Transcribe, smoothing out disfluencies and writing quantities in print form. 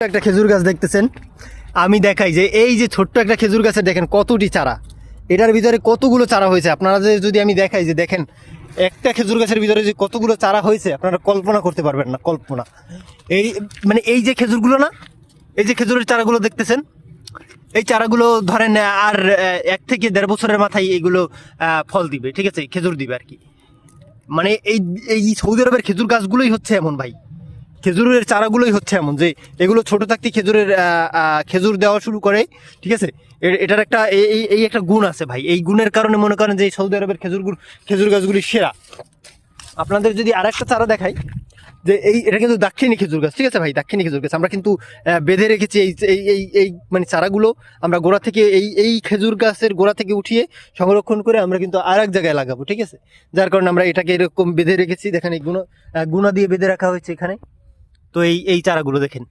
একটা খেজুর গাছ দেখতেছেন, আমি দেখাই যে এই যে ছোট্ট একটা খেজুর গাছে দেখেন কতটি চারা, এটার ভিতরে কতগুলো চারা হয়েছে। আপনারা যদি আমি দেখাই যে দেখেন একটা খেজুর গাছের ভিতরে যে কতগুলো চারা হয়েছে আপনারা কল্পনা করতে পারবেন না, কল্পনা। এই মানে এই যে খেজুরগুলো না, এই যে খেজুরের চারাগুলো দেখতেছেন, এই চারাগুলো ধরেন আর 1 থেকে 1.5 বছরের মাথায় এইগুলো ফল দিবে, ঠিক আছে, খেজুর দিবে আর কি। মানে এই এই সৌদি আরবের খেজুর গাছগুলোই হচ্ছে এমন ভাই, খেজুরের চারাগুলোই হচ্ছে এমন যে এগুলো ছোট থাকতে খেজুরের খেজুর দেওয়া শুরু করে, ঠিক আছে। এটার একটা এই একটা গুণ আছে ভাই, এই গুণের কারণে মনে করেন যে সৌদি আরবের খেজুর গাছগুলি সেরা। আপনাদের যদি আর একটা চারা দেখাই, যে এটা কিন্তু দাক্ষিণী খেজুর গাছ, ঠিক আছে ভাই, দাক্ষিণী খেজুর গাছ আমরা কিন্তু বেঁধে রেখেছি এই এই এই এই মানে চারাগুলো আমরা গোড়া থেকে এই খেজুর গাছের গোড়া থেকে উঠিয়ে সংরক্ষণ করে আমরা কিন্তু আর এক জায়গায় লাগাবো, ঠিক আছে। যার কারণে আমরা এটাকে এরকম বেঁধে রেখেছি, দেখেন এই গুণা দিয়ে বেঁধে রাখা হয়েছে এখানে। তো এই চারাগুলো দেখেন।